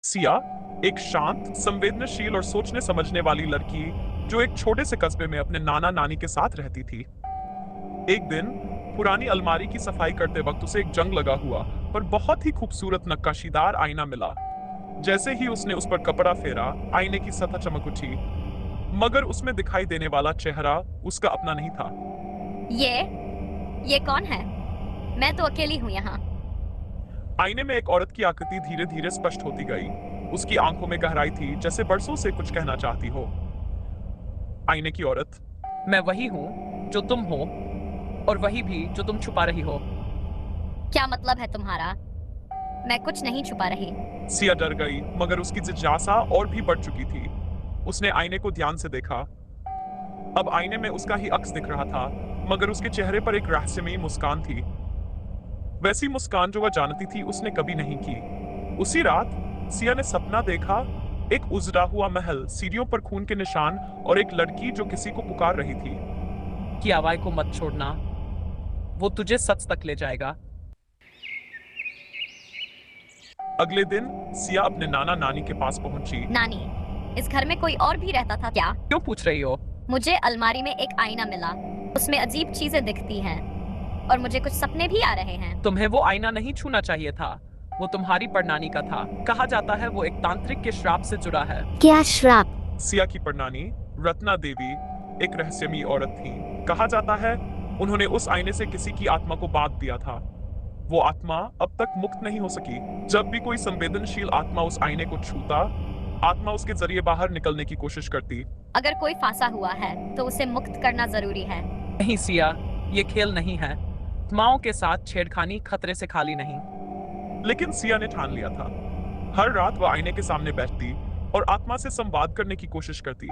सिया एक शांत, संवेदनशील और सोचने समझने वाली लड़की जो एक छोटे से कस्बे में अपने नाना नानी के साथ रहती थी। एक दिन पुरानी अलमारी की सफाई करते वक्त उसे एक जंग लगा हुआ पर बहुत ही खूबसूरत नक्काशीदार आईना मिला। जैसे ही उसने उस पर कपड़ा फेरा, आईने की सतह चमक उठी, मगर उसमें दिखाई देने वाला चेहरा उसका अपना नहीं था। ये कौन है? मैं तो अकेली हूँ यहाँ। आईने में एक औरत की आकृति धीरे धीरे स्पष्ट होती गई। उसकी आंखों में गहराई थी, जैसे बरसों से कुछ कहना चाहती हो। आईने की औरत। मैं वही हूँ जो तुम हो, और वही भी जो तुम छुपा रही हो। क्या मतलब है तुम्हारा? मैं कुछ नहीं छुपा रही। सिया डर गई, मगर उसकी जिज्ञासा और भी बढ़ चुकी थी। उसने आईने को ध्यान से देखा। अब आईने में उसका ही अक्स दिख रहा था, मगर उसके चेहरे पर एक रहस्यमयी मुस्कान थी। वैसी मुस्कान जो वह जानती थी उसने कभी नहीं की। उसी रात सिया ने सपना देखा, एक उजड़ा हुआ महल, सीढ़ियों पर खून के निशान और एक लड़की जो किसी को पुकार रही थी। कि आवाज को मत छोड़ना, वो तुझे सच तक ले जाएगा। अगले दिन सिया अपने नाना नानी के पास पहुंची। नानी, इस घर में कोई और भी रहता था क्या? क्यों पूछ रही हो? मुझे अलमारी में एक आईना मिला। उसमें अजीब चीजें दिखती हैं और मुझे कुछ सपने भी आ रहे हैं। तुम्हें वो आईना नहीं छूना चाहिए था। वो तुम्हारी परनानी का था। कहा जाता है वो एक तांत्रिक के श्राप से जुड़ा है। क्या श्राप? सिया की परनानी रत्ना देवी एक रहस्यमयी औरत थी। कहा जाता है उन्होंने उस आईने से किसी की आत्मा को बांध दिया था। वो आत्मा अब तक मुक्त नहीं हो सकी। जब भी कोई संवेदनशील आत्मा उस आईने को छूता, आत्मा उसके जरिए बाहर निकलने की कोशिश करती। अगर कोई फांसा हुआ है तो उसे मुक्त करना जरूरी है। नहीं सिया, ये खेल नहीं है। आत्माओं के साथ छेड़खानी खतरे से खाली नहीं। लेकिन सिया ने ठान लिया था। हर रात वह आईने के सामने बैठती और आत्मा से संवाद करने की कोशिश करती।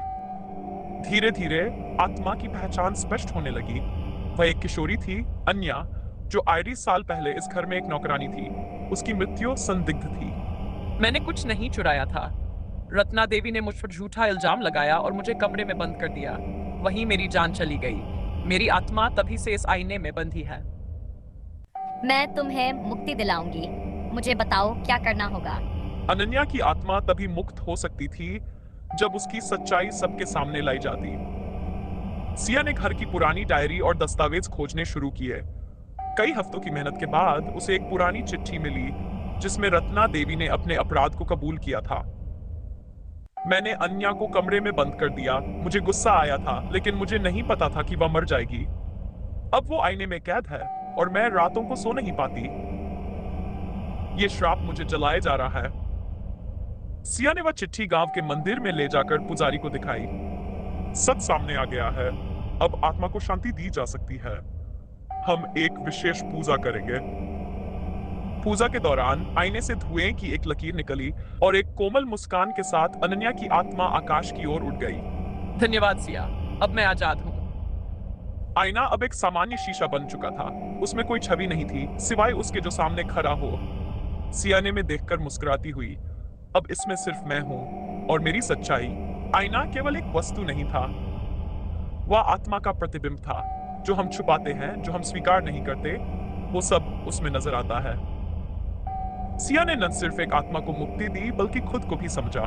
धीरे धीरे आत्मा की पहचान स्पष्ट होने लगी। वह एक किशोरी थी, अन्या, जो 28 साल पहले इस घर में एक नौकरानी थी। उसकी मृत्यु संदिग्ध थी। मैंने कुछ नहीं चुराया था। रत्ना देवी ने मुझ पर झूठा इल्जाम लगाया और मुझे कमरे में बंद कर दिया। वहीं मेरी जान चली गई। मेरी आत्मा तभी से इस आईने में बंधी है। मैं तुम्हें मुक्ति दिलाऊंगी। मुझे बताओ क्या करना होगा। अनन्या की आत्मा तभी मुक्त हो सकती थी जब उसकी सच्चाई सबके सामने लाई जाती। सिया ने घर की पुरानी डायरी और दस्तावेज खोजने शुरू किए। कई हफ्तों की मेहनत के बाद उसे एक पुरानी चिट्ठी मिली जिसमें रत्ना देवी ने अपने अपराध को कबूल किया था। मैंने अन्या को कमरे में बंद कर दिया। मुझे गुस्सा आया था, लेकिन मुझे नहीं पता था कि वह मर जाएगी। अब वो आईने में कैद है और मैं रातों को सो नहीं पाती। ये श्राप मुझे जलाए जा रहा है। सिया ने वह चिट्ठी गांव के मंदिर में ले जाकर पुजारी को दिखाई। सच सामने आ गया है। अब आत्मा को शांति दी जा सकती है। हम एक विशेष पूजा करेंगे। पूजा के दौरान आईने से धुएं की एक लकीर निकली और एक कोमल मुस्कान के साथ अनन्या की आत्मा आकाश की ओर उड़ गई। धन्यवाद सिया, अब मैं आजाद हूँ। आईना अब एक सामान्य शीशा बन चुका था। उसमें कोई छवि नहीं थी सिवाय उसके जो सामने खड़ा हो। सिया ने में देखकर मुस्कुराती हुई, अब इसमें सिर्फ मैं हूं और मेरी सच्चाई। आईना केवल एक वस्तु नहीं था, वह आत्मा का प्रतिबिंब था। जो हम छुपाते हैं, जो हम स्वीकार नहीं करते, वो सब उसमें नजर आता है। सिया ने न सिर्फ एक आत्मा को मुक्ति दी, बल्कि खुद को भी समझा।